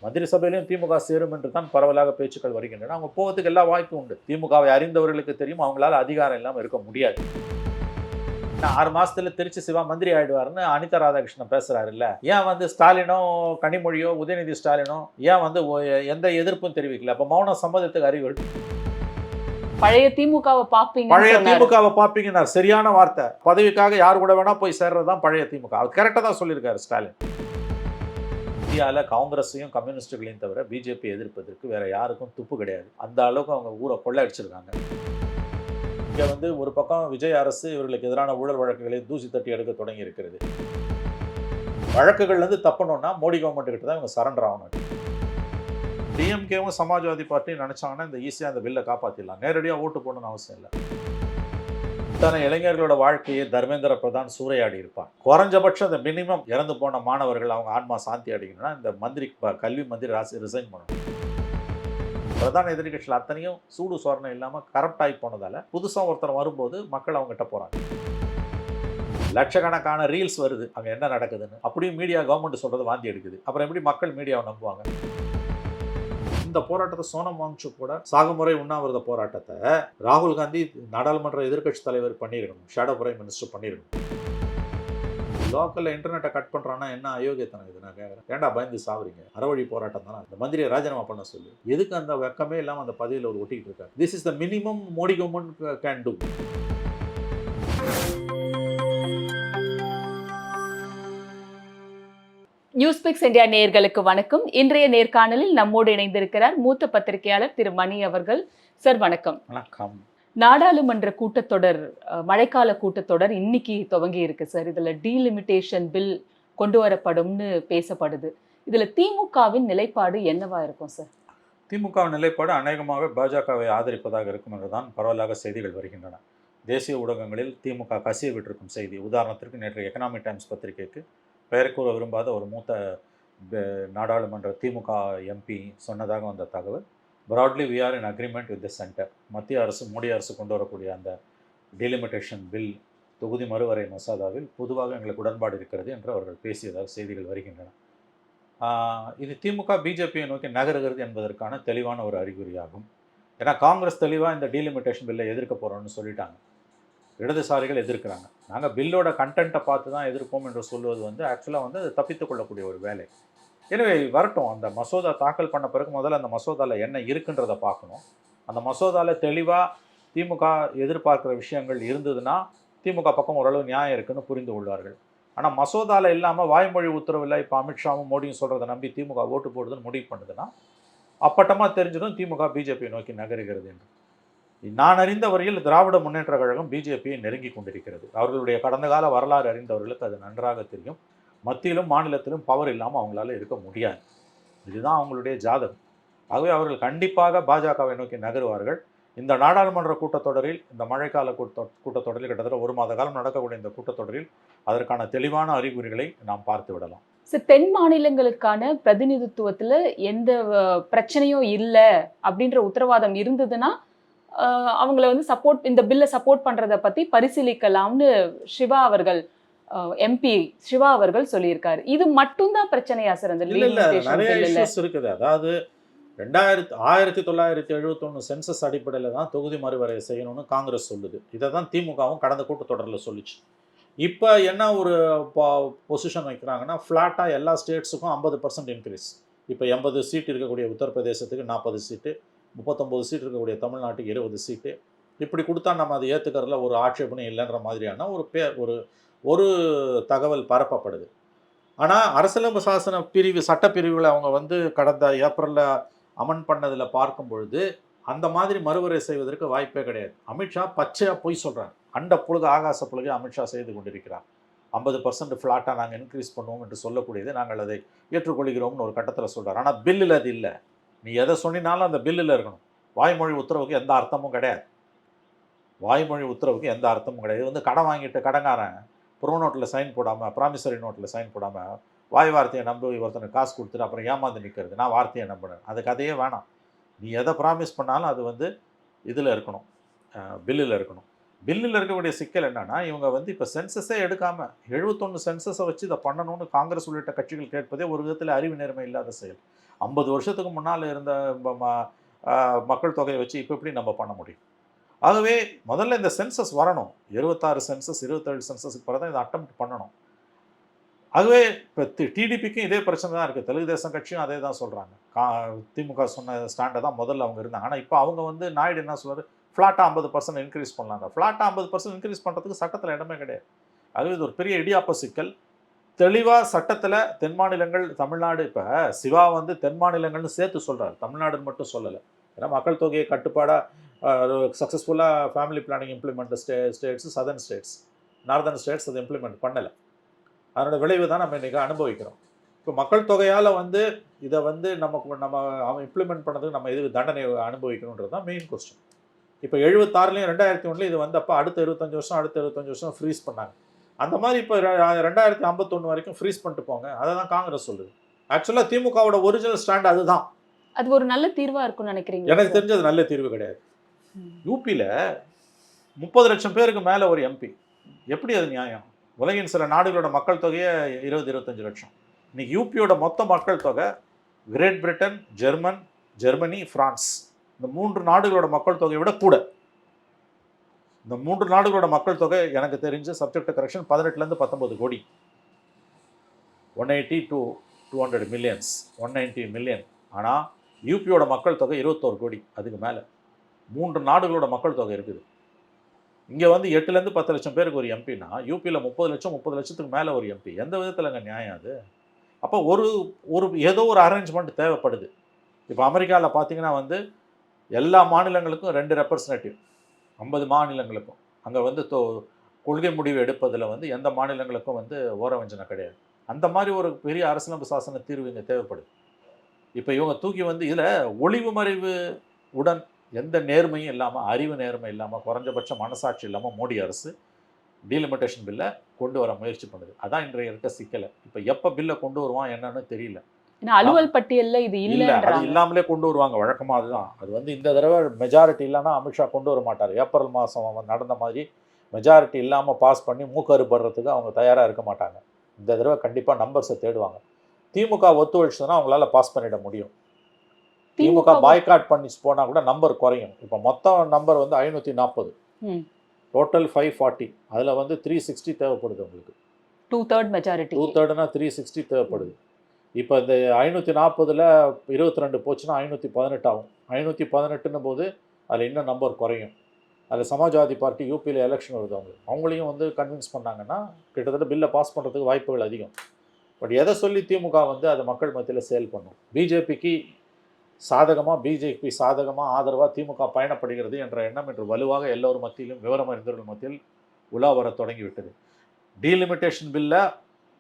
மந்திரி சபையிலையும் திமுக சேரும் என்று தான் பரவலாக பேச்சுக்கள் வருகின்றன. அவங்க போவதுக்கு எல்லா வாய்ப்பும் உண்டு. திமுகவை அறிந்தவர்களுக்கு தெரியும், அவங்களால அதிகாரம் இல்லாமல் இருக்க முடியாது. 6 மாசத்துல திருச்சி சிவா மந்திரி ஆயிடுவாருன்னு அனிதா ராதாகிருஷ்ணன் பேசுறாரு இல்ல. ஏன் ஸ்டாலினோ, கனிமொழியோ, உதயநிதி ஸ்டாலினோ ஏன் எந்த எதிர்ப்பும் தெரிவிக்கல? அப்ப மௌன சம்மதத்துக்கு அறிவு. பழைய திமுகவை பாப்பீங்க, பழைய திமுகவை பாப்பீங்க சரியான வார்த்தை. பதவிக்காக யார் கூட வேணா போய் சேர்றதுதான் பழைய திமுக. அது கரெக்டா தான் சொல்லியிருக்காரு ஸ்டாலின். இந்தியாவில் காங்கிரஸையும் கம்யூனிஸ்டுகளையும் தவிர பிஜேபி எதிர்ப்பதற்கு வேற யாருக்கும் துப்பு கிடையாது. அந்த அளவுக்கு அவங்க ஊரை கொள்ளையடிச்சிருக்காங்க. இங்கே ஒரு பக்கம் விஜய் அரசு இவர்களுக்கு எதிரான ஊழல் வழக்குகளை தூசி தட்டி எடுக்க தொடங்கி இருக்கிறது. வழக்குகள்லேருந்து தப்பணும்னா மோடி கவர்மெண்ட் கிட்ட தான் இவங்க சரண்டர் ஆகணும். டிஎம்கேவும் சமாஜ்வாதி பார்ட்டியும் நினைச்சாங்கன்னா இந்த ஈஸியாக அந்த பில்லை காப்பாற்றிடலாம். நேரடியாக ஓட்டு போடணும்னு அவசியம் இல்லை. இத்தனை இளைஞர்களோட வாழ்க்கையை தர்மேந்திர பிரதான் சூறையாடி இருப்பார். குறைஞ்சபட்சம் இந்த மினிமம் இறந்து போன மாணவர்கள் அவங்க ஆன்மா சாந்தி அடைக்கணும்னா இந்த மந்திரி கல்வி மந்திரி ரிசைன் பண்ணணும். பிரதான எதிர்கட்சிகள் அத்தனையும் சூடு சோரணம் இல்லாமல் கரப்ட் ஆகி போனதால் புதுசாக ஒருத்தர் வரும்போது மக்கள் அவங்ககிட்ட போகிறாங்க. லட்சக்கணக்கான ரீல்ஸ் வருது அங்கே என்ன நடக்குதுன்னு. அப்படியும் மீடியா கவர்மெண்ட் சொல்கிறது வாந்தி எடுக்குது. அப்புறம் எப்படி மக்கள் மீடியாவை நம்புவாங்க? இந்த போராட்டத்தை சோனம் வாங்சுக் கூட சாகுமுறை உண்ணாவிரத போராட்டத்தை ராகுல் காந்தி நாடாளுமன்ற எதிர்கட்சி தலைவர் பண்ணியிருக்கணும், ஷேடோ பிரைம் மினிஸ்டர் பண்ணியிருக்கணும். லோக்கல்ல இன்டர்நெட்டை கட் பண்றான்னா என்ன அயோக்கியத்தனம் இது? நான் கேட்குறேன், ஏன்டா பயந்து சாவுறீங்க? அறவழி போராட்டம் தானே. இந்த மந்திரியை ராஜினாமா பண்ண சொல்லி எதுக்கு அந்த வெக்கமே இல்லாமல் அந்த பதவியில் ஒரு ஒட்டிக்கிட்டு இருக்காரு? This is the minimum Modi government can do. NewsPix India நேயர்களுக்கு வணக்கம். இன்றைய நேர்காணலில் நம்மோடு இணைந்திருக்கிறார் மூத்த பத்திரிகையாளர் திரு மணி அவர்கள். சார் வணக்கம். வணக்கம். நாடாளுமன்ற கூட்டத்தொடர், மழைக்கால கூட்டத்தொடர் இன்னைக்கு துவங்கி இருக்கு சார். இதுல டீலிமிட்டேஷன் பில் கொண்டு வரப்படும்னு பேசப்படுது. இதுல திமுகவின் நிலைப்பாடு என்னவா இருக்கும் சார்? திமுகவின் நிலைப்பாடு அநேகமாக பாஜகவை ஆதரிப்பதாக இருக்கும் என்றுதான் பரவலாக செய்திகள் வருகின்றன. தேசிய ஊடகங்களில் திமுக கசிய விட்டிருக்கும் செய்தி. உதாரணத்திற்கு நேற்று எக்கனாமிக் டைம்ஸ் பத்திரிகைக்கு பெயர் கூற விரும்பாத ஒரு மூத்த நாடாளுமன்ற திமுக எம்பி சொன்னதாக வந்த தகவல், broadly we are in agreement with the center. மத்திய அரசு, மோடி அரசு கொண்டு வரக்கூடிய அந்த டீலிமிட்டேஷன் பில், தொகுதி மறுவரை மசோதாவில் பொதுவாக எங்களுக்கு உடன்பாடு இருக்கிறது என்று அவர்கள் பேசியதாக செய்திகள் வருகின்றன. இது திமுக பிஜேபியை நோக்கி நகருகிறது என்பதற்கான தெளிவான ஒரு அறிகுறியாகும். ஏன்னா காங்கிரஸ் தெளிவாக இந்த டீலிமிட்டேஷன் பில்லை எதிர்க்க போகிறோம்னு சொல்லிட்டாங்க. இடதுசாரிகள் எதிர்க்கிறாங்க. நாங்கள் பில்லோட கண்டென்ட்டை பார்த்து தான் எதிர்ப்போம் என்று சொல்வது ஆக்சுவலாக அது தப்பித்து கொள்ளக்கூடிய ஒரு வேலை. எனவே வரட்டும், அந்த மசோதா தாக்கல் பண்ண பிறகு முதல்ல அந்த மசோதாவில் என்ன இருக்குன்றதை பார்க்கணும். அந்த மசோதாவில் தெளிவாக திமுக எதிர்பார்க்குற விஷயங்கள் இருந்ததுன்னா திமுக பக்கம் ஓரளவு நியாயம் இருக்குன்னு புரிந்து கொள்வார்கள். ஆனால் மசோதாவில் இல்லாமல் வாய்மொழி உத்தரவில் இப்போ அமித்ஷாவும் மோடியும் சொல்கிறத நம்பி திமுக ஓட்டு போடுதுன்னு முடிவு பண்ணுதுன்னா அப்பட்டமாக தெரிஞ்சிடும் திமுக பிஜேபியை நோக்கி நகருகிறது என்று. நான் அறிந்த வரையில் திராவிட முன்னேற்ற கழகம் பிஜேபியை நெருங்கி கொண்டிருக்கிறது. அவர்களுடைய கடந்த கால வரலாறு அறிந்தவர்களுக்கு அது நன்றாக தெரியும். மத்தியிலும் மாநிலத்திலும் பவர் இல்லாமல் அவங்களால இருக்க முடியாது. இதுதான் அவங்களுடைய ஜாதகம். ஆகவே அவர்கள் கண்டிப்பாக பாஜகவை நோக்கி நகருவார்கள். இந்த நாடாளுமன்ற கூட்டத்தொடரில், இந்த மழைக்கால கூட்டத்தொடரில் கிட்டத்தட்ட 1 மாத காலம் நடக்கக்கூடிய இந்த கூட்டத்தொடரில் அதற்கான தெளிவான அறிகுறிகளை நாம் பார்த்து விடலாம். தென் மாநிலங்களுக்கான பிரதிநிதித்துவத்தில் எந்த பிரச்சனையும் இல்லை அப்படின்ற உத்தரவாதம் இருந்ததுன்னா அவங்கள சப்போர்ட், இந்த பில்லை சப்போர்ட் பண்றதை பத்தி பரிசீலிக்கலாம்னு சிவா அவர்கள், எம்பி சிவா அவர்கள் சொல்லியிருக்காரு. இது மட்டும்தான் பிரச்சனையா சார்? அந்த நிறைய இஷ்யூஸ் இருக்குது. அதாவது 1971 சென்சஸ் அடிப்படையில் தான் தொகுதி மறுவரை செய்யணும்னு காங்கிரஸ் சொல்லுது. இதை தான் திமுகவும் கடந்த கூட்டத்தொடரில் சொல்லிச்சு. இப்போ என்ன ஒரு பொசிஷன் வைக்கிறாங்கன்னா, ஃப்ளாட்டாக எல்லா ஸ்டேட்ஸுக்கும் 50% இன்க்ரீஸ். இப்போ 80 சீட் இருக்கக்கூடிய உத்தரப்பிரதேசத்துக்கு 40 சீட்டு, 39 சீட் இருக்கக்கூடிய தமிழ்நாட்டுக்கு 20 சீட்டு. இப்படி கொடுத்தா நம்ம அதை ஏற்றுக்கிறதுல ஒரு ஆட்சேபனை இல்லைன்ற மாதிரியான ஒரு தகவல் பரப்பப்படுது. ஆனால் அரசியலமைப்பு சாசன பிரிவு, சட்டப்பிரிவுகளை அவங்க கடந்த ஏப்ரலில் அமன் பண்ணதில் பார்க்கும் பொழுது அந்த மாதிரி மறுவரை செய்வதற்கு வாய்ப்பே கிடையாது. அமித்ஷா பச்சையாக பொய் சொல்கிறார். அண்ட புழுகு ஆகாச புழுகு அமித்ஷா செய்து கொண்டிருக்கிறார். 50% ஃப்ளாட்டாக நாங்கள் இன்க்ரீஸ் பண்ணுவோம் என்று சொல்லக்கூடியது நாங்கள் அதை ஏற்றுக்கொள்கிறோம்னு ஒரு கட்டத்தில் சொல்கிறார். ஆனால் பில்லில் அது இல்லை. நீ எதை சொன்னினாலும் அந்த பில்லில் இருக்கணும். வாய்மொழி உத்தரவுக்கு எந்த அர்த்தமும் கிடையாது. வாய்மொழி உத்தரவுக்கு எந்த அர்த்தமும் கிடையாது. இது கடன் வாங்கிட்டு கடங்காரன் ப்ரோ நோட்டில் சைன் போடாமல், ப்ராமிசரி நோட்டில் சைன் போடாமல், வாய் வார்த்தையை நம்பி ஒருத்தனுக்கு காசு கொடுத்துட்டு அப்புறம் ஏமாந்து நிற்கிறது. நான் வார்த்தையை நம்பினேன். அது கதையே வேணாம். நீ எதை ப்ராமிஸ் பண்ணாலும் அது இதில் இருக்கணும், பில்லில் இருக்கணும். பில்லில் இருக்கக்கூடிய சிக்கல் என்னன்னா, இவங்க வந்து இப்போ சென்சஸே எடுக்காம 71 சென்சஸை வச்சு இதை பண்ணணும்னு காங்கிரஸ் உள்ளிட்ட கட்சிகள் கேட்பதே ஒரு விதத்தில் அறிவு நேர்மை இல்லாத செயல். 50 வருஷத்துக்கு முன்னால் இருந்த மக்கள் தொகையை வச்சு இப்போ எப்படி நம்ம பண்ண முடியும்? ஆகவே முதல்ல இந்த சென்சஸ் வரணும். 26 சென்சஸ் 27 சென்சஸுக்கு பிறகு தான் இதை அட்டெம்ப்ட் பண்ணணும். ஆகவே இப்போ டிடிபிக்கும் இதே பிரச்சனை தான் இருக்குது. தெலுங்கு தேசம் கட்சியும் அதே தான் சொல்கிறாங்க. திமுக சொன்ன ஸ்டாண்டை தான் முதல்ல அவங்க இருந்தாங்க. ஆனால் இப்போ அவங்க வந்து நாயுடு என்ன சொல்றாரு, ஃப்ளாட்டாக 50% இன்க்ரீஸ் பண்ணலாங்க. ஃப்ளாட்டாக 50% இன்க்ரீஸ் பண்ணுறதுக்கு சட்டத்தில் இடமே கிடையாது. ஆகவே இது ஒரு பெரிய இடியாப்ப சிக்கல். தெளிவாக சட்டத்தில் தென் மாநிலங்கள், தமிழ்நாடு, இப்போ சிவா வந்து தென் மாநிலங்கள்னு சேர்த்து சொல்கிறார், தமிழ்நாடுன்னு மட்டும் சொல்லலை. ஏன்னா மக்கள் தொகையை கட்டுப்பாடாக சக்ஸஸ்ஃபுல்லாக family planning implement states, southern states, northern states அதை இம்ப்ளிமெண்ட் பண்ணலை. அதனோட விளைவு தான் நம்ம இன்றைக்கி அனுபவிக்கிறோம். இப்போ மக்கள் தொகையால் வந்து இதை வந்து நம்ம அவன் இம்ப்ளிமெண்ட் பண்ணதுக்கு நம்ம எதுக்கு தண்டனை அனுபவிக்கணுன்றது தான் மெயின் கொஸ்டின். இப்போ 76லையும் 2001 இது வந்தப்போ அடுத்த 25 வருஷம் அடுத்த 25 வருஷம் ஃப்ரீஸ் பண்ணாங்க. அந்த மாதிரி இப்போ 2051 வரைக்கும் ஃப்ரீஸ் பண்ணிட்டு போங்க, அதை தான் காங்கிரஸ் சொல்லுது. ஆக்சுவலாக திமுகவோட ஒரிஜினல் ஸ்டாண்ட் அதுதான். அது ஒரு நல்ல தீர்வாக இருக்கும்னு நினைக்கிறீங்க? எனக்கு தெரிஞ்சது நல்ல தீர்வு கிடையாது. யூபியில் 30 லட்சம் பேருக்கு மேலே ஒரு எம்பி, எப்படி அது நியாயம்? உலகின் சில நாடுகளோட மக்கள் தொகையை 20-25 லட்சம். இன்னைக்கு யூபியோட மொத்த மக்கள் தொகை கிரேட் பிரிட்டன், ஜெர்மனி, பிரான்ஸ், இந்த 3 நாடுகளோட மக்கள் தொகையை விட கூட. இந்த 3 நாடுகளோட மக்கள் தொகை எனக்கு தெரிஞ்சு சப்ஜெக்ட் கரெக்ஷன் 18லேருந்து 19 கோடி. 180 to 200 மில்லியன்ஸ், 190 மில்லியன். ஆனால் யூபியோட மக்கள் தொகை 21 கோடி, அதுக்கு மேலே. 3 நாடுகளோட மக்கள் தொகை இருக்குது. இங்கே வந்து 8லேருந்து 10 லட்சம் பேருக்கு ஒரு எம்பினா, யூபியில் 30 லட்சத்துக்கு மேலே ஒரு எம்பி. எந்த விதத்தில்ங்க நியாயம் அது? அப்போ ஏதோ ஒரு அரேஞ்ச்மெண்ட் தேவைப்படுது. இப்போ அமெரிக்காவில் பார்த்தீங்கன்னா வந்து எல்லா மாநிலங்களுக்கும் 2 ரெப்ரசன்டேட்டிவ், 50 மாநிலங்களுக்கும். அங்கே வந்து கொள்கை முடிவு எடுப்பதில் வந்து எந்த மாநிலங்களுக்கும் வந்து ஓரவஞ்சனை கிடையாது. அந்த மாதிரி ஒரு பெரிய அரசியலமைப்பு சாசன தீர்வு இங்கே தேவைப்படுது. இப்போ இவங்க தூக்கி வந்து இதில் ஒளிவு மறைவு உடன் எந்த நேர்மையும் இல்லாமல், அறிவு நேர்மை இல்லாமல், குறைஞ்சபட்ச மனசாட்சி இல்லாமல் மோடி அரசு டீலிமிட்டேஷன் பில்லை கொண்டு வர முயற்சி பண்ணுது. அதான் இன்றைய இருக்க சிக்கலை. இப்போ எப்போ பில்லை கொண்டு வருவான் என்னன்னு தெரியல. அலுவல் பட்டியலில் இது இல்லை, அது இல்லாமலே கொண்டு வருவாங்க வழக்கமாக. அதுதான் அது வந்து இந்த தடவை மெஜாரிட்டி இல்லைன்னா அமித்ஷா கொண்டு வர மாட்டார். ஏப்ரல் மாதம் நடந்த மாதிரி மெஜாரிட்டி இல்லாமல் பாஸ் பண்ணி மூக்கறுபடுறதுக்கு அவங்க தயாராக இருக்க மாட்டாங்க. இந்த தடவை கண்டிப்பாக நம்பர்ஸை தேடுவாங்க. திமுக ஒத்துழைச்சதுன்னா அவங்களால பாஸ் பண்ணிட முடியும். திமுக பாய்காட் பண்ணி போனால் கூட நம்பர் குறையும். இப்போ மொத்தம் நம்பர் வந்து 540, டோட்டல் 540. அதில் வந்து 360 தேவைப்படுது உங்களுக்கு. 2/3 மெஜாரிட்டி. 2/3னா 360 தேவைப்படுது. இப்போ இந்த 540ல் 22 போச்சுன்னா 518 ஆகும். 518ன்னும் போது அதில் இன்னும் நம்பர் குறையும். அதில் சமாஜ்வாதி பார்ட்டி யூபியில் எலெக்ஷன் வருது, அவங்களையும் வந்து கன்வின்ஸ் பண்ணாங்கன்னா கிட்டத்தட்ட பில்லை பாஸ் பண்ணுறதுக்கு வாய்ப்புகள் அதிகம். பட் எதை சொல்லி திமுக வந்து அதை மக்கள் மத்தியில் சேல் பண்ணும்? பிஜேபிக்கு சாதகமாக ஆதரவாக திமுக பயணப்படுகிறது என்ற எண்ணம் இன்று வலுவாக எல்லோரும் மத்தியிலும், விவரம் அறிந்தவர்கள் மத்தியில் உலா வர தொடங்கிவிட்டது. டீலிமிட்டேஷன் பில்லை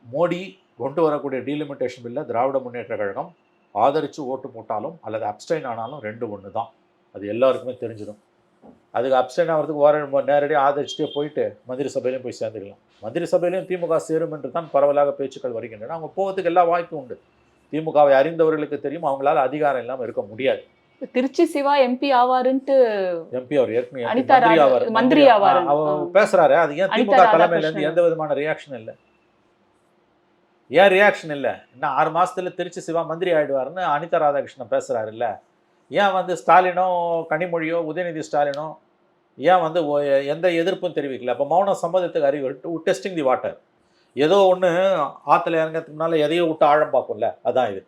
மோடி கொண்டு வரக்கூடிய டீலிமிட்டேஷன் பில்லை திராவிட முன்னேற்ற கழகம் ஆதரித்து ஓட்டு போட்டாலும் அல்லது அப்ஸ்டைன் ஆனாலும் 2 ஒன்று தான். அது எல்லாருக்குமே தெரிஞ்சிடும். அதுக்கு அப்ஸ்டைன் ஆகிறதுக்கு நேரடியாக ஆதரிச்சுட்டே போயிட்டு மந்திரி சபையிலையும் போய் சேர்ந்துக்கலாம். மந்திரி சபையிலையும் திமுக சேரும் என்று தான் பரவலாக பேச்சுக்கள் வருகின்றன. அவங்க போகிறதுக்கு எல்லா வாய்ப்பும் உண்டு. திமுகவை அறிந்தவர்களுக்கு தெரியும் அவங்களால அதிகாரம் இல்லாமல் இருக்க முடியாது. திருச்சி சிவா எம்பி ஆவாருன்ட்டு எம்பி அவர் ஏற்கனவே மந்திரி ஆவார் அவர் பேசுறாரு. அது ஏன் திமுக தலைமையிலேருந்து எந்த விதமான ரியாக்ஷன் இல்லை? ஏன் ரியாக்ஷன் இல்லை? இன்னும் 6 மாதத்துல திருச்சி சிவா மந்திரி ஆகிடுவாருன்னு அனிதா ராதாகிருஷ்ணன் பேசுகிறாரு இல்லை? ஏன் வந்து ஸ்டாலினோ, கனிமொழியோ, உதயநிதி ஸ்டாலினோ ஏன் வந்து எந்த எதிர்ப்பும் தெரிவிக்கல? அப்போ மௌன சம்மதத்துக்கு அறிவு, டெஸ்டிங் தி வாட்டர். ஏதோ ஒன்று ஆற்றுல இறங்கிறதுக்கு முன்னால் எதையோ விட்டு ஆழம் பார்க்கும்ல, அதான் இது.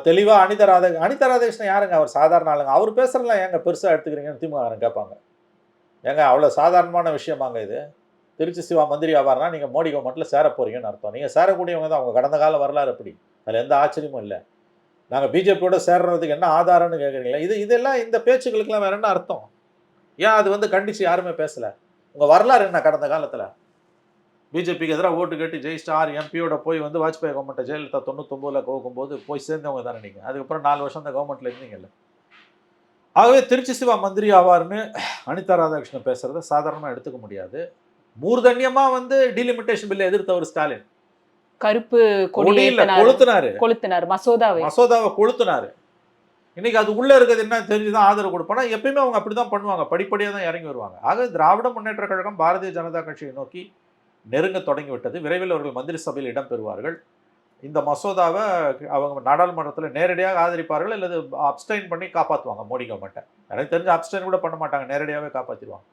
தெளிவாக அனிதா ராதாகிருஷ்ணன் யாருங்க? அவர் சாதாரண ஆளுங்க. அவர் பேசுகிறலாம் ஏங்க பெருசாக எடுத்துக்கிறீங்கன்னு திமுககாரன் கேட்பாங்க. ஏங்க அவ்வளோ சாதாரணமான விஷயமாங்க இது? திருச்சி சிவா மந்திரி ஆவார்னா நீங்கள் மோடி கவர்மெண்ட்டில் சேர போகிறீங்கன்னு அர்த்தம். நீங்கள் சேரக்கூடியவங்க தான். அவங்க கடந்த கால வரலாறு அப்படி, அதில் எந்த ஆச்சரியமும் இல்லை. நாங்கள் பிஜேபியோட சேர்றதுக்கு என்ன ஆதாரம்னு கேட்குறீங்களா? இதெல்லாம் இந்த பேச்சுக்களுக்கெல்லாம் வேறு என்ன அர்த்தம்? ஏன் அது வந்து கண்டித்து யாருமே பேசலை? உங்கள் வரலாறு என்ன? கடந்த காலத்தில் பிஜேபிக்கு எதிராக ஓட்டு கேட்டு ஜெயிச்சுட்டு 6 எம்பியோட போய் வந்து வாஜ்பாய் கவர்மெண்ட்டை ஜெயலலிதா 99ல் கோக்கும்போது போய் சேர்ந்தவங்க தானே நீங்கள். அதுக்கப்புறம் 4 வருஷம் அந்த கவர்மெண்ட்டில் இருந்தீங்கல்ல. ஆகவே திருச்சி சிவா மந்திரி ஆவார்னு அனிதா ராதாகிருஷ்ணன் பேசுகிறத சாதாரணமாக எடுத்துக்க முடியாது. மூர்தன்யமாக வந்து டீலிமிட்டேஷன் பில்லை எதிர்த்தவர் ஸ்டாலின். கருப்பு கொளுத்தினார், மசோதாவை கொளுத்தினார். இன்னைக்கு அது உள்ளே இருக்கிறது என்ன தெரிஞ்சு தான் ஆதரவு கொடுப்பானா, எப்பயுமே அவங்க அப்படி தான் பண்ணுவாங்க, படிப்படியாக தான் இறங்கி வருவாங்க. ஆக திராவிட முன்னேற்ற கழகம் பாரதிய ஜனதா கட்சியை நோக்கி நெருங்க தொடங்கிவிட்டது. விரைவில் அவர்கள் மந்திரி சபையில் இடம் பெறுவார்கள். இந்த மசோதாவை அவங்க நாடாளுமன்றத்தில் நேரடியாக ஆதரிப்பார்கள் அல்லது அப்ஸ்டைன் பண்ணி காப்பாற்றுவாங்க மோடி கவர்மெண்ட்டை. எனக்கு தெரிஞ்ச அப்ஸ்டைன் கூட பண்ண மாட்டாங்க, நேரடியாகவே காப்பாற்றிடுவாங்க.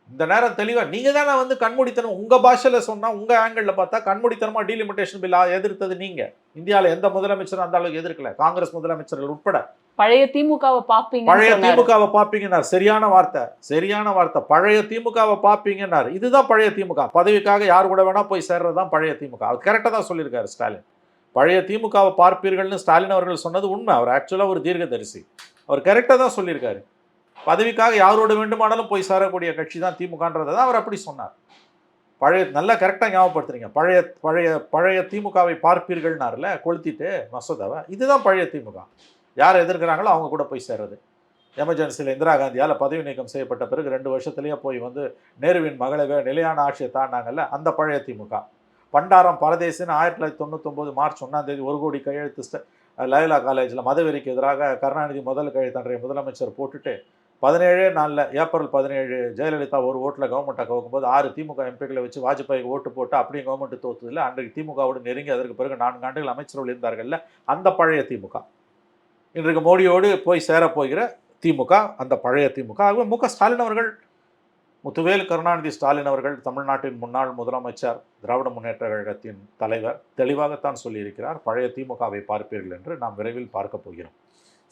இந்த நேரம் தெளிவாக நீங்கள் தானே வந்து கண்மூடித்தனம் உங்கள் பாஷையில் சொன்னால், உங்கள் ஆங்கிளில் பார்த்தா கண்மூடித்தனமாக டீலிமிட்டேஷன் பில் எதிர்த்தது நீங்கள். இந்தியாவில் எந்த முதலமைச்சரும் அந்த அளவுக்கு எதிர்க்கல, காங்கிரஸ் முதலமைச்சர்கள் உட்பட. பழைய திமுகவை பாப்பீங்க, பழைய திமுகவை பாப்பீங்கன்னார். சரியான வார்த்தை, சரியான வார்த்தை. பழைய திமுகவை பாப்பீங்கன்னார். இதுதான் பழைய திமுக. பதவிக்காக யார் கூட வேணா போய் சேர்றது தான் பழைய திமுக. அவர் கரெக்டாக தான் சொல்லியிருக்காரு ஸ்டாலின். பழைய திமுகவை பார்ப்பீர்கள்னு ஸ்டாலின் அவர்கள் சொன்னது உண்மை. அவர் ஆக்சுவலாக ஒரு தீர்க்கதரிசி. அவர் கரெக்டாக தான் சொல்லியிருக்காரு. பதவிக்காக யாரோட வேண்டுமானாலும் போய் சேரக்கூடிய கட்சி தான் திமுகன்றதை தான் அவர் அப்படி சொன்னார். பழைய நல்லா கரெக்டாக ஞாபகப்படுத்துறீங்க. பழைய பழைய பழைய திமுகவை பார்ப்பீர்கள்னார்ல கொளுத்திட்டு மசோதாவை. இதுதான் பழைய திமுக. யார் எதிர்க்கிறாங்களோ அவங்க கூட போய் சேர்றது. எமர்ஜென்சியில் இந்திரா காந்தியால் பதவி நீக்கம் செய்யப்பட்ட பிறகு 2 வருஷத்துலேயே போய் வந்து நேருவின் மகளை நிலையான ஆட்சியை தாண்டாங்கல்ல, அந்த பழைய திமுக. பண்டாரம் பரதேசின்னு 1999 மார்ச் 1 1 கோடி கையெழுத்து லயோலா காலேஜில் மதவெறிக்கு எதிராக கருணாநிதி முதல் கையெழுத்து அன்றைய முதலமைச்சர் போட்டுட்டு 17 நாளில் ஏப்ரல் 17 ஜெயலலிதா ஒரு ஓட்டில் கவர்மெண்ட்டை கவுக்கும்போது 6 திமுக எம்பிக்களை வச்சு வாஜ்பாய்க்கு ஓட்டு போட்டு அப்படியே கவர்மெண்ட் தோற்றுதில்லை. அன்றைக்கு திமுகவோடு நெருங்கி அதற்கு பிறகு 4 ஆண்டுகள் அமைச்சர்கள் இருந்தார்கள்ல, அந்த பழைய திமுக. இன்றைக்கு மோடியோடு போய் சேரப்போகிற திமுக, அந்த பழைய திமுக. ஆகவே மு.க. ஸ்டாலின் அவர்கள், முத்துவேல் கருணாநிதி ஸ்டாலின் அவர்கள், தமிழ்நாட்டின் முன்னாள் முதலமைச்சர், திராவிட முன்னேற்ற கழகத்தின் தலைவர், தெளிவாகத்தான் சொல்லியிருக்கிறார், பழைய திமுகவை பார்ப்பீர்கள் என்று நாம் விரைவில் பார்க்க போகிறோம்.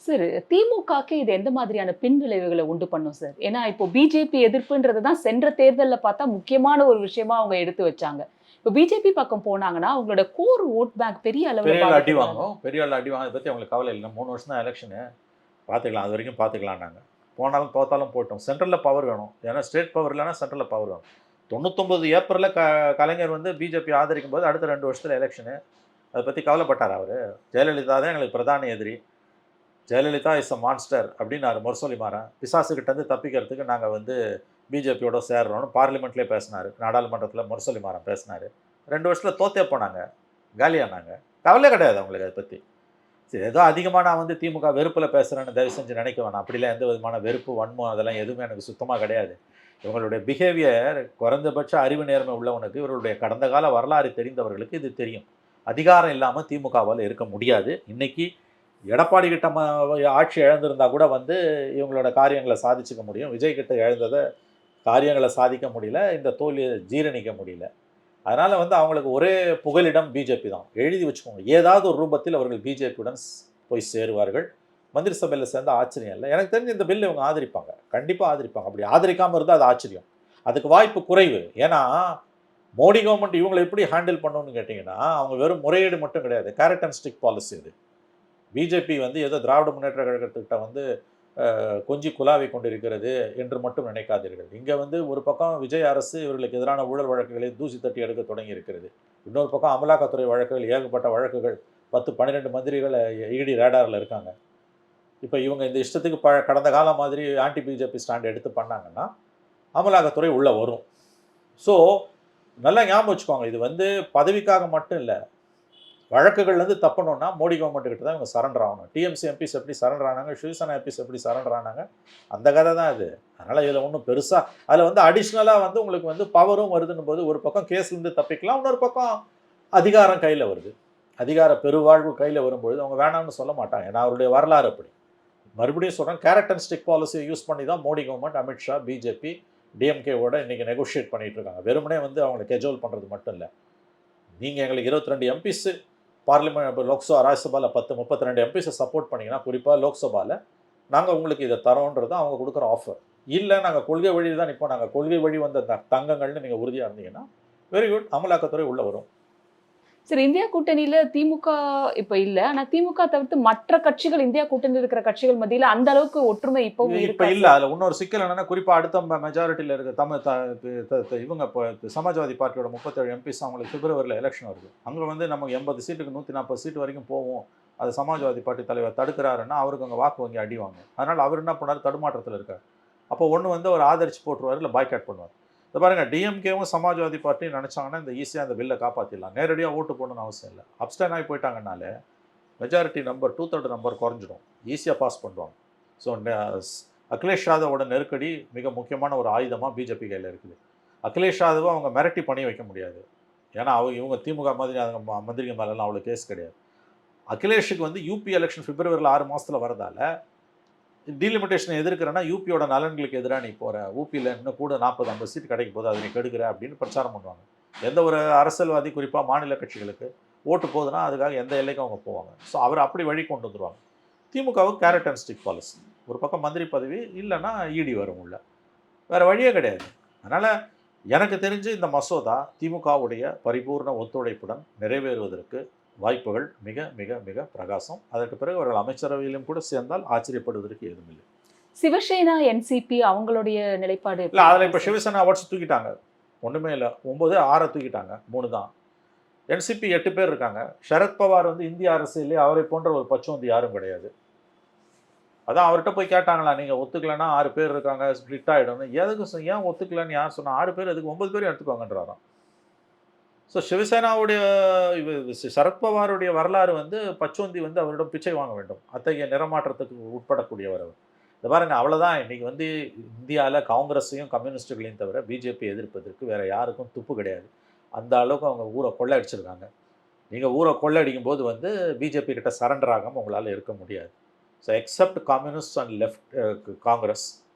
சார், திமுகக்கு இது எந்த மாதிரியான பின் விளைவுகளை உண்டு பண்ணும் சார்? ஏன்னா இப்போ பிஜேபி எதிர்ப்புன்றது தான் சென்ற தேர்தலில் பார்த்தா முக்கியமான ஒரு விஷயமா அவங்க எடுத்து வச்சாங்க. இப்போ பிஜேபி பக்கம் போனாங்கன்னா அவங்களோட கோர் ஓட் பேங்க் பெரிய அளவில் அடி வாங்கும். பெரிய அளவில் அடி வாங்க பற்றி அவங்களுக்கு கவலை இல்லை. 3 வருஷம் தான் எலெக்ஷனு, பார்த்துக்கலாம். அது வரைக்கும் பார்த்துக்கலாம். நாங்கள் போனாலும் தோத்தாலும் போட்டோம். சென்ட்ரலில் பவர் வேணும். ஏன்னா ஸ்டேட் பவர் இல்லைன்னா சென்ட்ரலில் பவர் வேணும். 99 ஏப்ரலில் கலைஞர் வந்து பிஜேபி ஆதரிக்கும் போது அடுத்த 2 வருஷத்தில் எலெக்ஷனு. அதை பற்றி கவலைப்பட்டார் அவர். ஜெயலலிதா தான் எங்களுக்கு பிரதான எதிரி, ஜெயலலிதா இஸ் அ மான்ஸ்டர் அப்படின்னாரு முரசொலி மாறன். பிசாசுக்கிட்டேருந்து தப்பிக்கிறதுக்கு நாங்கள் வந்து பிஜேபியோட சேர்றோன்னு பார்லிமெண்ட்லேயே பேசினார். நாடாளுமன்றத்தில் முரசொலி மாறன் பேசினார். 2 வருஷத்தில் தோத்தே போனாங்க, காலியானாங்க. கவலை கிடையாது அவங்களுக்கு அதை பற்றி. சரி, ஏதோ அதிகமாக நான் வந்து திமுக வெறுப்பில் பேசுகிறேன்னு தயவு செஞ்சு நினைக்க வேணாம். அப்படிலாம் எந்த விதமான வெறுப்பு, வன்மம் அதெல்லாம் எதுவுமே எனக்கு சுத்தமாக கிடையாது. இவங்களுடைய பிஹேவியர், குறைந்தபட்ச அறிவு நேர்மை உள்ளவனுக்கு, இவர்களுடைய கடந்த கால வரலாறு தெரிந்தவர்களுக்கு இது தெரியும். அதிகாரம் இல்லாமல் திமுகவால் இருக்க முடியாது. இன்றைக்கி எடப்பாடி கிட்ட ஆட்சி இழந்திருந்தால் கூட வந்து இவங்களோட காரியங்களை சாதிச்சுக்க முடியும். விஜய் கிட்ட இழந்ததை காரியங்களை சாதிக்க முடியல, இந்த தோல்வியை ஜீரணிக்க முடியல. அதனால் வந்து அவங்களுக்கு ஒரே புகலிடம் பிஜேபி தான். எழுதி வச்சுக்கோங்க, ஏதாவது ஒரு ரூபத்தில் அவர்கள் பிஜேபியுடன் போய் சேருவார்கள். மந்திரி சபையில் சேர்ந்த ஆச்சரியம் இல்லை. எனக்கு தெரிஞ்சு இந்த பில் இவங்க ஆதரிப்பாங்க, கண்டிப்பாக ஆதரிப்பாங்க. அப்படி ஆதரிக்காமல் இருந்தால் அது ஆச்சரியம். அதுக்கு வாய்ப்பு குறைவு. ஏன்னா மோடி கவர்மெண்ட் இவங்களை எப்படி ஹேண்டில் பண்ணணும்னு கேட்டிங்கன்னா, அவங்க வெறும் முறையீடு மட்டும் கிடையாது, கேரட் அண்ட் ஸ்டிக் பாலிசி. இது பிஜேபி வந்து ஏதோ திராவிட முன்னேற்ற கழகத்துக்கிட்ட வந்து கொஞ்சி குலாவை கொண்டிருக்கிறது என்று மட்டும் நினைக்காதீர்கள். இங்கே வந்து ஒரு பக்கம் விஜய் அரசு இவர்களுக்கு எதிரான ஊழல் வழக்குகளை தூசி தட்டி எடுக்க தொடங்கி இருக்கிறது. இன்னொரு பக்கம் அமலாக்கத்துறை வழக்குகள், ஏகப்பட்ட வழக்குகள், 10-12 மந்திரிகள் இடி ரேடாரில் இருக்காங்க. இப்போ இவங்க இந்த இஷ்டத்துக்கு கடந்த காலம் மாதிரி ஆன்டி பிஜேபி ஸ்டாண்ட் எடுத்து பண்ணாங்கன்னா அமலாக்கத்துறை உள்ளே வரும். ஸோ நல்லா ஞாபகம் வச்சுக்கோங்க, இது வந்து பதவிக்காக மட்டும் இல்லை. வழக்குகள்லேருந்து தப்பணும்னா மோடி கவர்மெண்ட் கிட்ட தான் இவங்க சரண்டர் ஆகணும். டிஎம்சி எம்பிஸ் எப்படி சரண்டர் ஆனாங்க, சிவசேனா எம்பிஸ் எப்படி சரண்டர் ஆனாங்க, அந்த கதை தான் இது. அதனால் இதில் ஒன்றும் பெருசாக அதில் வந்து அடிஷ்னலாக வந்து உங்களுக்கு வந்து பவரும் வருதுன்னு போது ஒரு பக்கம் கேஸ்லேருந்து தப்பிக்கலாம், இன்னொரு பக்கம் அதிகாரம் கையில் வருது. அதிகார பெருவாழ்வு கையில் வரும்பொழுது அவங்க வேணாம்னு சொல்ல மாட்டாங்க. ஏன்னா அவருடைய வரலாறு அப்படி. மறுபடியும் சொல்கிறேன், கேரட் அண்ட் ஸ்டிக் பாலிசியை யூஸ் பண்ணி தான் மோடி கவர்மெண்ட், அமித்ஷா, பிஜேபி, டிஎம்கேவோட இன்றைக்கி நெகோஷியேட் பண்ணிகிட்டு இருக்காங்க. வெறுமனே வந்து அவங்களை கெஜோல் பண்ணுறது மட்டும் இல்லை. நீங்கள் எங்களுக்கு 22 எம்பிஸ் பார்லிமெண்ட், லோக்சபா, ராஜ்யசபாவில் 32 எம்பிஸை சப்போர்ட் பண்ணிங்கன்னா, குறிப்பாக லோக்சபாவில் நாங்கள் உங்களுக்கு இதை தரோன்றது அவங்க கொடுக்குற ஆஃபர். இல்லை நாங்கள் கொள்கை வழியில் தான் நிற்போம், நாங்கள் கொள்கை வழி வந்த தங்கங்கள்னு நீங்கள் உறுதியாக இருந்தீங்கன்னா வெரி குட், அமலாக்கத்துறை உள்ளே வரும். சரி, இந்தியா கூட்டணியில திமுக இப்ப இல்ல, ஆனா திமுக தவிர்த்து மற்ற கட்சிகள், இந்தியா கூட்டணியில் இருக்கிற கட்சிகள் மத்தியில அந்த அளவுக்கு ஒற்றுமை இப்ப இல்ல. அதுல இன்னொரு சிக்கல் என்னன்னா, குறிப்பா அடுத்த மெஜாரிட்டியில இருக்க இவங்க சமாஜ்வாதி பார்ட்டியோட 37 எம்பிஸ், அவங்களுக்கு பிப்ரவரியில் எலெக்ஷன் வருது. அங்க வந்து நமக்கு 80 சீட்டுக்கு 140 சீட்டு வரைக்கும் போவோம், அது சமாஜ்வாதி பார்ட்டி தலைவர் தடுக்கிறாருன்னா அவருக்கு அங்கே வாக்கு வங்கி அடிவாங்க. அதனால அவர் என்ன பண்ணார், தடுமாற்றத்தில் இருக்கார். அப்போ ஒன்று வந்து அவர் ஆதரிச்சு போட்டுருவார், இல்லை பாய்காட் பண்ணுவார். இதை பாருங்கள், டிஎம்கேவும் சமாஜ்வாதி பார்ட்டியும் நினச்சாங்கன்னா இந்த ஈஸியாக அந்த பில்லை காப்பாற்றிடலாம். நேரடியாக ஓட்டு போடணும்னு அவசியம் இல்லை. அப்ஸ்டன் ஆகி போயிட்டாங்கனாலே மெஜாரிட்டி நம்பர் 2/3 நம்பர் குறைஞ்சிடும், ஈஸியாக பாஸ் பண்ணுவாங்க. ஸோ அகிலேஷ் யாதவோட நெருக்கடி மிக முக்கியமான ஒரு ஆயுதமாக பிஜேபி கையில் இருக்குது. அகிலேஷ் யாதவை அவங்க மிரட்டி பண்ணி வைக்க முடியாது, ஏன்னா இவங்க திமுக மாதிரி அவங்க மந்திரிங்க மேலெல்லாம் அவ்வளோ கேஸ் கிடையாது. அகிலேஷுக்கு வந்து யூபி எலெக்ஷன் பிப்ரவரியில் 6 மாதத்தில் வரதால டீலிமிட்டேஷனை எதிர்க்கிறேன்னா யூபியோட நலன்களுக்கு எதிராக நீ போகிற, ஊபியில் இன்னும் கூட 40-50 சீட் கிடைக்கும் போது அதை நீ கெடுக்கிற அப்படின்னு பிரச்சாரம் பண்ணுவாங்க. எந்த ஒரு அரசியல்வாதி குறிப்பாக மாநில கட்சிகளுக்கு ஓட்டு போகுதுன்னா அதுக்காக எந்த எல்லைக்கும் அவங்க போவாங்க. ஸோ அவர் அப்படி வழி கொண்டு வந்துடுவாங்க. திமுகவுக்கு கேரட் அண்ட் ஸ்டிக் பாலிசி, ஒரு பக்கம் மந்திரி பதவி இல்லைன்னா இடி வரும் உள்ள, வேறு வழியே கிடையாது. அதனால் எனக்கு தெரிஞ்சு இந்த மசோதா திமுகவுடைய பரிபூர்ண ஒத்துழைப்புடன் நிறைவேறுவதற்கு வாய்ப்புகள் மிக மிக மிக பிரகாசம். அதற்கு பிறகு அவர்கள் அமைச்சரவையிலும் கூட சேர்ந்தால் ஆச்சரியப்படுவதற்கு எதுவும் இல்லை. சிவசேனா என்சிபி அவங்களுடைய நிலைப்பாடு இல்லை, அதில் இப்போ சிவசேனா அவார்ட்ஸ் தூக்கிட்டாங்க, ஒன்றுமே இல்லை. 9 6 தூக்கிட்டாங்க, 3 தான். என்சிபி 8 பேர் இருக்காங்க. சரத்பவார் வந்து இந்திய அரசியலே அவரை போன்ற ஒரு பச்சோந்தி யாரும் கிடையாது. அதான் அவர்கிட்ட போய் கேட்டாங்களா, நீங்கள் ஒத்துக்கலைன்னா 6 பேர் இருக்காங்க ஸ்ப்ளிட் ஆகிடும்னு. எதுக்கு ஏன் ஒத்துக்கலன்னு யார் சொன்னால் 6 பேர் எதுக்கு 9 பேரும் எடுத்துக்கோங்கன்றாராம். ஸோ சிவசேனாவுடைய சரத்பவாருடைய வரலாறு வந்து பச்சோந்தி வந்து அவரிடம் பிச்சை வாங்க வேண்டும், அத்தகைய நிறமாற்றத்துக்கு உட்படக்கூடியவர் அவர். இந்த பாருங்க, அவ்வளோதான். இன்றைக்கி வந்து இந்தியாவில் காங்கிரஸையும் கம்யூனிஸ்டுகளையும் தவிர பிஜேபி எதிர்ப்பதற்கு வேறு யாருக்கும் துப்பு கிடையாது. அந்த அளவுக்கு அவங்க ஊரை கொள்ளை அடிச்சிருக்காங்க. நீங்கள் ஊரை கொள்ளை அடிக்கும் போது வந்து பிஜேபி கிட்ட சரண்டர் ஆகாமல் உங்களால் இருக்க முடியாது. So accept communist and left Congress,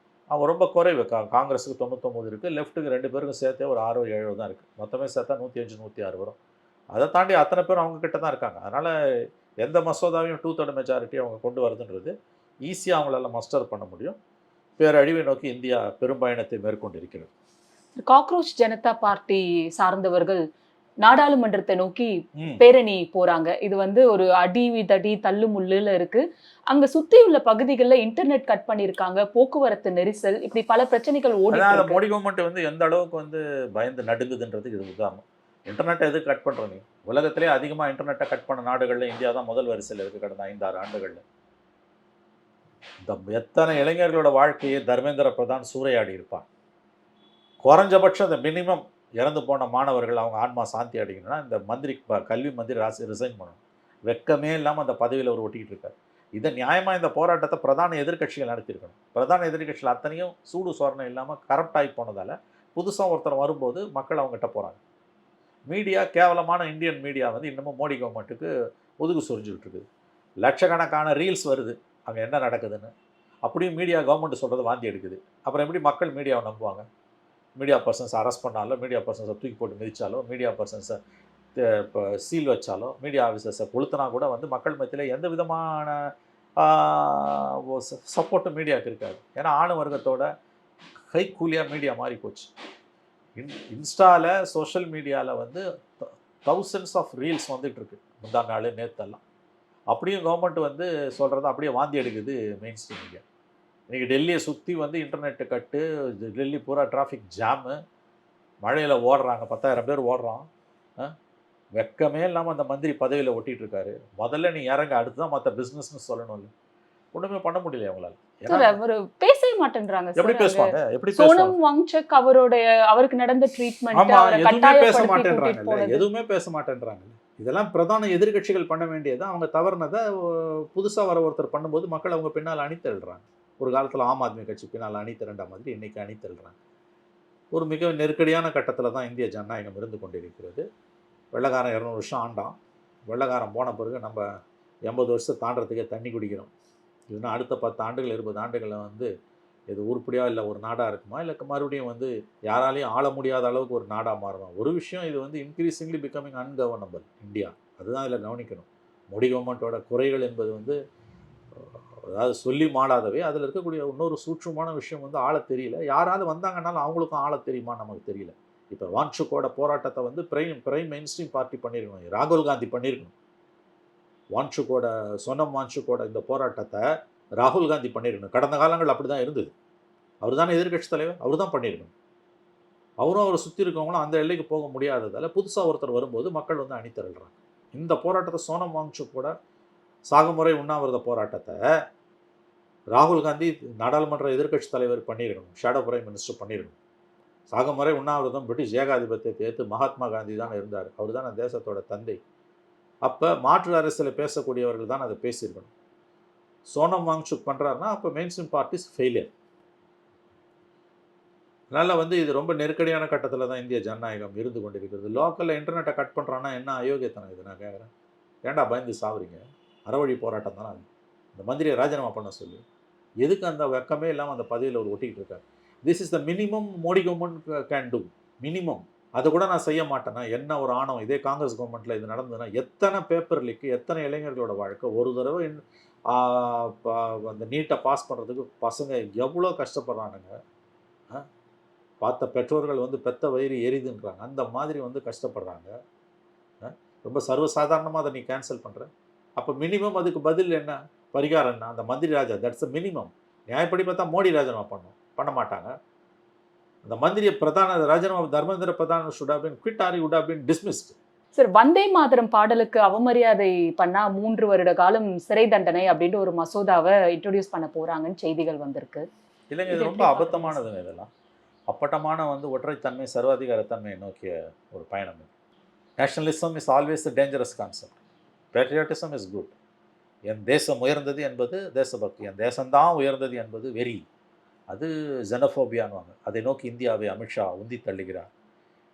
அவங்க ரொம்ப குறைவு. காங்கிரஸுக்கு 99 இருக்குது, லெஃப்ட்டுக்கு 2 பேருக்கும் சேர்த்தே ஒரு 6 7 தான் இருக்குது. மொத்தமே சேர்த்தா 105 106 வரும். அதை தாண்டி அத்தனை பேர் அவங்க கிட்ட தான் இருக்காங்க. அதனால் எந்த மசோதாவையும் 2/3 மெஜாரிட்டி அவங்க கொண்டு வரதுன்றது ஈஸியாக அவங்களால மஸ்டர் பண்ண முடியும். பேரழிவை நோக்கி இந்தியா பெரும்பயணத்தை மேற்கொண்டிருக்கிறது. காக்ரோச் ஜனதா பார்ட்டி சார்ந்தவர்கள் நாடாளுமன்றத்தை நோக்கி பேரணி போறாங்க. இது வந்து ஒரு அடி தடி தள்ளு முள்ளுல இருக்கு. அங்க சுத்தியுள்ள பகுதிகளில் இன்டர்நெட் கட் பண்ணியிருக்காங்க, போக்குவரத்து நெரிசல், இப்படி பல பிரச்சனைகள் ஓடி. மோடி கவர்மெண்ட் வந்து எந்த அளவுக்கு வந்து பயந்து நடுங்குதுன்றதுக்கு இது உதாரணம். இன்டர்நெட்டை எதுக்கு கட் பண்ணுற நீ? உலகத்திலே அதிகமாக இன்டர்நெட்டை கட் பண்ண நாடுகளில் இந்தியா தான் முதல் வரிசையில் இருக்குது கடந்த 5-6 ஆண்டுகளில். இந்த எத்தனை இளைஞர்களோட வாழ்க்கையை தர்மேந்திர பிரதான் சூறையாடி இருப்பான். குறைஞ்சபட்சம் இந்த மினிமம் இறந்து போன மாணவர்கள் அவங்க ஆன்மா சாந்தி அடைக்கணும்னா இந்த மந்திரி கல்வி மந்திரி ரிசைன் பண்ணணும். வெக்கமே இல்லாமல் அந்த பதவியில் அவர் ஒட்டிக்கிட்டு இருக்கார். இதை நியாயமாக இந்த போராட்டத்தை பிரதான எதிர்க்கட்சிகள் நடத்தியிருக்கணும். பிரதான எதிர்க்கட்சிகள் அத்தனையும் சூடு சோரணம் இல்லாமல் கரப்ட் ஆகி போனதால் புதுசாக ஒருத்தர் வரும்போது மக்கள் அவங்ககிட்ட போகிறாங்க. மீடியா, கேவலமான இந்தியன் மீடியா வந்து இன்னமும் மோடி கவர்மெண்ட்டுக்கு ஒதுக்கு சொரிஞ்சுக்கிட்டு இருக்குது. லட்சக்கணக்கான ரீல்ஸ் வருது அங்கே என்ன நடக்குதுன்னு. அப்படியும் மீடியா கவர்மெண்ட் சொல்கிறது வாந்தி எடுக்குது. அப்புறம் எப்படி மக்கள் மீடியாவை நம்புவாங்க? மீடியா பர்சன்ஸை அரெஸ்ட் பண்ணாலோ, மீடியா பர்சன்ஸை தூக்கி போட்டு மிதித்தாலோ, மீடியா பர்சன்ஸை இப்போ சீல் வச்சாலோ, மீடியா ஆஃபீஸர்ஸை கொளுத்தினா கூட வந்து மக்கள் மத்தியில் எந்த விதமான சப்போர்ட்டும் மீடியாவுக்கு இருக்காது. ஏன்னா ஆணு வர்க்கத்தோட கைக்கூலியாக மீடியா மாறி போச்சு. இன்ஸ்டாவில், சோஷியல் மீடியாவில் வந்து தௌசண்ட்ஸ் ஆஃப் ரீல்ஸ் வந்துகிட்ருக்கு முந்தா நாள் நேற்றெல்லாம். அப்படியும் கவர்மெண்ட் வந்து சொல்கிறது அப்படியே வாந்தி எடுக்குது மெயின் ஸ்ட்ரீம் மீடியா. இன்றைக்கி டெல்லியை சுற்றி வந்து இன்டர்நெட்டு கட்டு, டெல்லி பூரா டிராஃபிக் ஜாமு, மழையில் ஓடுறாங்க, 10,000 பேர் ஓடுறான். வெக்கமே இல்லாமல் அந்த மந்திரி பதவியில் ஒட்டிகிட்டு இருக்காரு. முதல்ல நீ இறங்க, அடுத்து தான் மற்ற பிஸ்னஸ்ன்னு சொல்லணும்ல. ஒன்றுமே பண்ண முடியல அவங்களால. அவர் பேசவே மாட்டேன்றாங்க. எப்படி பேசுவாங்க? எப்படி சோனம் வாங்சுக் அவருக்கு நடந்த ட்ரீட்மெண்ட், எதுவுமே பேச மாட்டேன்றாங்க. எதுவுமே பேச மாட்டேன்றாங்க. இதெல்லாம் பிரதான எதிர்க்கட்சிகள் பண்ண வேண்டியது. அவங்க தவறுனதை புதுசாக வர ஒருத்தர் பண்ணும்போது மக்கள் அவங்க பின்னால் அணித்தள்ளுறாங்க. ஒரு காலத்தில் ஆம் ஆத்மி கட்சி பின்னால் அணித்திரண்ட மாதிரி இன்றைக்கி அணித்தள்ளுறாங்க. ஒரு மிக நெருக்கடியான கட்டத்தில் தான் இந்திய ஜனநாயகம் இருந்து கொண்டிருக்கிறது. வெள்ளைக்காரன் 200 வருஷம் ஆண்டான். வெள்ளைக்காரன் போன பிறகு நம்ம 80 வருஷத்தை தாண்டறதுக்கே தண்ணி குடிக்கிறோம். இன்னும் அடுத்த 10 ஆண்டுகள் 20 ஆண்டுகளில் வந்து இது உருப்படியாக இல்லை ஒரு நாடாக இருக்குமா, இல்லை மறுபடியும் வந்து யாராலையும் ஆள முடியாத அளவுக்கு ஒரு நாடாக மாறுமா? ஒரு விஷயம், இது வந்து இன்க்ரீசிங்லி பிகமிங் அன்கவர்னபிள் இந்தியா. அதுதான் இதில் கவனிக்கணும். மோடி கவர்மெண்ட்டோட குறைகள் என்பது வந்து அதாவது சொல்லி மாடாதவை. அதில் இருக்கக்கூடிய இன்னொரு சூட்சமான விஷயம் வந்து ஆள தெரியல. யாராவது வந்தாங்கன்னாலும் அவங்களுக்கும் ஆள தெரியுமான்னு நமக்கு தெரியல. இப்போ வான்சுக்கோட போராட்டத்தை வந்து பிரைம் மெயின் ஸ்ட்ரீம் பார்ட்டி பண்ணியிருக்கணும், ராகுல் காந்தி பண்ணியிருக்கணும். சோனம் வான்சுக்கோட இந்த போராட்டத்தை ராகுல் காந்தி பண்ணியிருக்கணும். கடந்த காலங்கள் அப்படி தான் இருந்தது. அவர் தானே எதிர்கட்சி தலைவர், அவர் தான் பண்ணியிருக்கணும். அவரும் அவரை சுற்றி இருக்கவங்களும் அந்த எல்லைக்கு போக முடியாததால் புதுசாக ஒருத்தர் வரும்போது மக்கள் வந்து அணிதிரள்றாங்க. இந்த போராட்டத்தை சோனம் வாங்சுக்கோட சாகுமுறை உண்ணாவிரத போராட்டத்தை ராகுல் காந்தி நாடாளுமன்ற எதிர்க்கட்சி தலைவர் பண்ணியிருக்கணும், ஷேடோ பிரைம் மினிஸ்டர் பண்ணியிருக்கணும். சாகுமுறை உண்ணாவிரதம் பிரிட்டிஷ் ஏகாதிபத்தியத்தை ஏற்று மகாத்மா காந்தி தான் இருந்தார். அவர் தான் தேசத்தோட தந்தை. அப்போ மாற்று அரசியலை பேசக்கூடியவர்கள் தான் அதை பேசியிருக்கணும். சோனம் வாங்சுக் பண்ணுறாருன்னா அப்போ மெயின்ஸ்ட்ரீம் பார்ட்டிஸ் ஃபெயிலியர். அதனால் வந்து இது ரொம்ப நெருக்கடியான கட்டத்தில் தான் இந்திய ஜனநாயகம் இருந்து கொண்டிருக்கிறது. லோக்கலில் இன்டர்நெட்டை கட் பண்ணுறான்னா என்ன அயோக்கியத்தனம் இது? நான் கேட்குறேன். ஏன்டா பயந்து சாவுறீங்க? அறவழி போராட்டம் தானே அது. இந்த மந்திரியை ராஜினாமா பண்ண சொல்லி எதுக்கு அந்த வெக்கமே இல்லாமல் அந்த பதவியில் ஒரு ஒட்டிக்கிட்டு இருக்காரு? This is the minimum Modi government can two. Minimum. அதை கூட நான் செய்ய மாட்டேன்னா என்ன ஒரு ஆணவம்? இதே காங்கிரஸ் கவர்மெண்ட்டில் இது நடந்ததுன்னா எத்தனை பேப்பர் லீக்கு, எத்தனை இளைஞர்களோட வாழ்க்கை. ஒரு தடவை அந்த நீட்டை பாஸ் பண்ணுறதுக்கு பசங்க எவ்வளோ கஷ்டப்படுறானுங்க. பார்த்த பெற்றோர்கள் வந்து பெத்த வயிறு எரிதுன்றாங்க. அந்த மாதிரி வந்து கஷ்டப்படுறாங்க. ரொம்ப சர்வசாதாரணமாக அதை நீ கேன்சல் பண்ணுற. அப்போ மினிமம் அதுக்கு பதில் என்ன? பரிகாரம் என்ன? அந்த மந்திரி ராஜா, தட்ஸ் அ மினிமம். நியாயப்படி பார்த்தா மோடி ராஜினாமா பண்ண மாட்டாங்க. அந்த மந்திரியை ராஜினாமா Dharmendra Pradhan should have been quit or would have been dismissed. Sir, Vande Mataram பாடலுக்கு அவமரியாதை பண்ணா 3 வருட காலம் சிறை தண்டனை அப்படின்ற ஒரு மசோதாவை இன்ட்ரோடியூஸ் பண்ண போறாங்கன்னு செய்திகள் வந்திருக்கு. இல்லைங்க, இது ரொம்ப அபத்தமானதுங்க. இதெல்லாம் அப்பட்டமான வந்து ஒற்றைத்தன்மை, சர்வாதிகாரத்தன்மையை நோக்கிய ஒரு பயணம். Nationalism is always a dangerous concept. Patriotism is good. என் தேசம் உயர்ந்தது என்பது தேசபக்தி, என் தேசம்தான் உயர்ந்தது என்பது வெறி. அது ஜெனோஃபோபியானுவாங்க. அதை நோக்கி இந்தியாவை அமித்ஷா உந்தி தள்ளுகிறார்.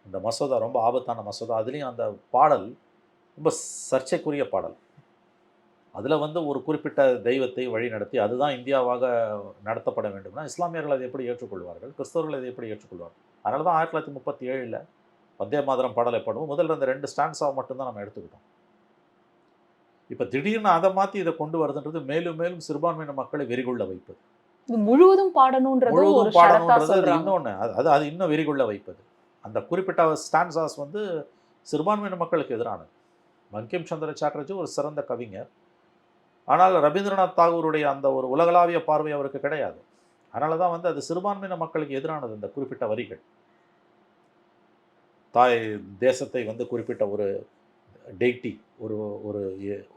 இந்த மசோதா ரொம்ப ஆபத்தான மசோதா. அதுலேயும் அந்த பாடல் ரொம்ப சர்ச்சைக்குரிய பாடல். அதில் வந்து ஒரு குறிப்பிட்ட தெய்வத்தை வழி நடத்தி அதுதான் இந்தியாவாக நடத்தப்பட வேண்டும்னா இஸ்லாமியர்கள் அதை எப்படி ஏற்றுக்கொள்வார்கள்? கிறிஸ்தவர்கள் அதை எப்படி ஏற்றுக்கொள்வார்கள்? அதனால தான் 1937 வந்தே மாதரம் பாடலை பாடுவோம். முதல்ல அந்த 2 ஸ்டான்ஸாக மட்டும்தான் நம்ம எடுத்துக்கிட்டோம். இப்போ திடீர்னு அதை மாற்றி இதை கொண்டு வருதுன்றது மேலும் மேலும் சிறுபான்மையின மக்களை வெறிகொள்ள வைப்பது. இது முழுவதும் பாடணுன்றது ஒரு ஷரத்தா சொல்றாங்க. இன்னொன்று அது இன்னும் வெறிகொள்ள வைப்பது. அந்த குறிப்பிட்ட ஸ்டான்ஸாஸ் வந்து சிறுபான்மையின மக்களுக்கு எதிரானது. பங்கிம் சந்திர சாட்டர்ஜி ஒரு சிறந்த கவிஞர். ஆனால் ரவீந்திரநாத் தாகூருடைய அந்த ஒரு உலகளாவிய பார்வை அவருக்கு கிடையாது. அதனால தான் வந்து அது சிறுபான்மையின மக்களுக்கு எதிரானது. இந்த குறிப்பிட்ட வரிகள் தாய் தேசத்தை வந்து குறிப்பிட்ட ஒரு டெய்டி, ஒரு ஒரு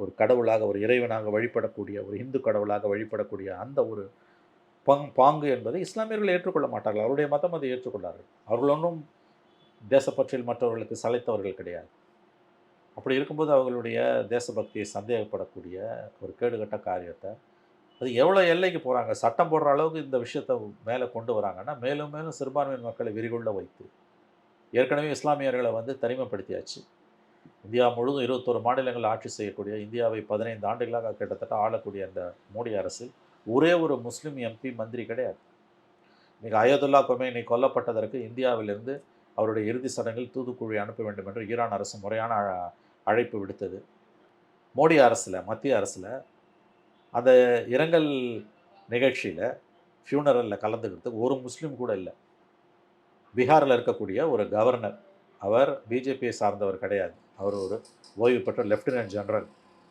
ஒரு கடவுளாக, ஒரு இறைவனாக வழிபடக்கூடிய, ஒரு இந்து கடவுளாக வழிபடக்கூடிய அந்த ஒரு பாங்கு என்பதை இஸ்லாமியர்கள் ஏற்றுக்கொள்ள மாட்டார்கள். அவருடைய மதம் அதை ஏற்றுக்கொள்ளார்கள். அவர்கள் ஒன்றும் தேசப்பற்றில் மற்றவர்களுக்கு சளைத்தவர்கள் கிடையாது. அப்படி இருக்கும்போது அவர்களுடைய தேசபக்தியை சந்தேகப்படக்கூடிய ஒரு கேடுகட்ட காரியத்தை அது எவ்வளோ எல்லைக்கு போகிறாங்க. சட்டம் போடுற அளவுக்கு இந்த விஷயத்தை மேலே கொண்டு வராங்கன்னா மேலும் மேலும் சிறுபான்மையின் மக்களை விரிகொள்ள வைத்து ஏற்கனவே இஸ்லாமியர்களை வந்து தனிமைப்படுத்தியாச்சு. இந்தியா முழுவதும் 21 மாநிலங்கள் ஆட்சி செய்யக்கூடிய, இந்தியாவை 15 ஆண்டுகளாக கிட்டத்தட்ட ஆளக்கூடிய அந்த மோடி அரசில் ஒரே ஒரு முஸ்லீம் எம்பி மந்திரி கிடையாது. இன்றைக்கி அயதுல்லா கொமேனி கொல்லப்பட்டதற்கு இந்தியாவிலிருந்து அவருடைய இறுதி சடங்கில் தூதுக்குழி அனுப்ப வேண்டும் என்று ஈரான் அரசு முறையான அழைப்பு விடுத்தது. மோடி அரசில், மத்திய அரசில் அந்த இரங்கல் நிகழ்ச்சியில் ஃபியூனரலில் கலந்துக்கிறதுக்கு ஒரு முஸ்லீம் கூட இல்லை. பீகாரில் இருக்கக்கூடிய ஒரு கவர்னர், அவர் பிஜேபியை சார்ந்தவர் கிடையாது. அவர் ஒரு ஓய்வு பெற்ற லெஃப்டினன்ட் ஜெனரல்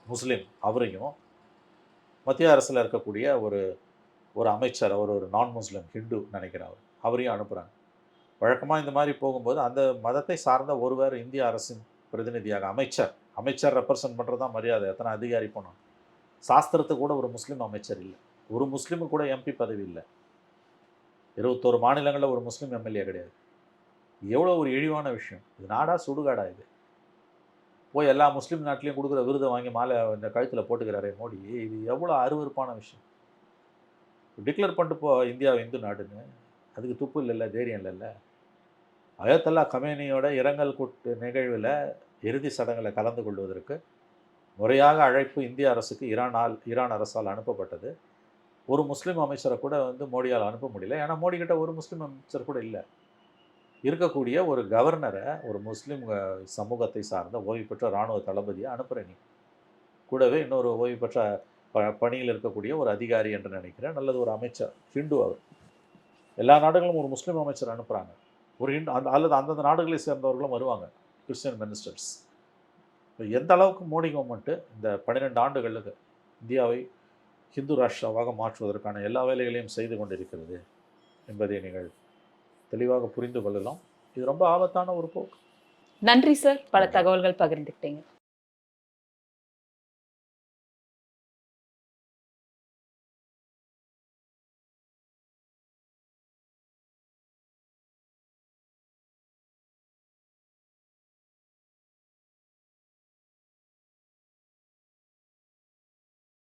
முஸ்லீம். அவரையும் மத்திய அரசில் இருக்கக்கூடிய ஒரு அமைச்சர், அவர் ஒரு நான் முஸ்லீம் ஹிந்து நினைக்கிறார், அவரையும் அனுப்புகிறாங்க. வழக்கமாக இந்த மாதிரி போகும்போது அந்த மதத்தை சார்ந்த ஒருவர் இந்திய அரசின் பிரதிநிதியாக, அமைச்சர் ரெப்ரசன்ட் பண்ணுறது தான் மரியாதை. எத்தனை அதிகாரி போனோம். சாஸ்திரத்துக்கு கூட ஒரு முஸ்லீம் அமைச்சர் இல்லை. ஒரு முஸ்லீமுக்கு கூட எம்பி பதவி இல்லை. 21 மாநிலங்களில் ஒரு முஸ்லீம் எம்எல்ஏ கிடையாது. எவ்வளோ ஒரு இழிவான விஷயம் இது. நாடா சுடுகாடா இது? போய் எல்லா முஸ்லீம் நாட்டிலையும் கொடுக்குற விருதை வாங்கி மாலை இந்த கழுத்தில் போட்டுக்கிறாரே மோடி. இது எவ்வளோ அருவருப்பான விஷயம். டிக்ளேர் பண்ணிட்டு இந்தியா இந்து நாடுன்னு அதுக்கு துப்பு இல்லைல்ல, தைரியம் இல்லைல்ல. அயத்தல்லா கமேனியோட இரங்கல் கூட்டு நிகழ்வில் இறுதி சடங்கில் கலந்து கொள்வதற்கு முறையாக அழைப்பு இந்திய அரசுக்கு ஈரான் அரசால் அனுப்பப்பட்டது. ஒரு முஸ்லீம் அமைச்சரை கூட வந்து மோடியால் அனுப்ப முடியல. ஏன்னா மோடிக்கிட்ட ஒரு முஸ்லீம் அமைச்சர் கூட இல்லை. இருக்கக்கூடிய ஒரு கவர்னரை, ஒரு முஸ்லீம் சமூகத்தை சார்ந்த ஓய்வு பெற்ற இராணுவ தளபதியை அனுப்புகிற நீ. கூடவே இன்னொரு ஓய்வு பெற்ற பணியில் இருக்கக்கூடிய ஒரு அதிகாரி என்று நினைக்கிறேன், அல்லது ஒரு அமைச்சர், ஹிந்து. அவர் எல்லா நாடுகளும் ஒரு முஸ்லீம் அமைச்சர் அனுப்புகிறாங்க. ஒரு ஹிந்து அல்லது அந்தந்த நாடுகளை சேர்ந்தவர்களும் வருவாங்க, கிறிஸ்டியன் மினிஸ்டர்ஸ். எந்த அளவுக்கு மோடி கவர்மெண்ட்டு இந்த 12 ஆண்டுகளுக்கு இந்தியாவை ஹிந்து ராஷ்டிராவாக மாற்றுவதற்கான எல்லா வேலைகளையும் செய்து கொண்டிருக்கிறது என்பதை நீங்கள் தெளிவாக புரிந்து கொள்ளலாம். இது ரொம்ப ஆபத்தான ஒரு போக்கு. நன்றி சார், பல தகவல்கள் பகிர்ந்துக்கிட்டீங்க.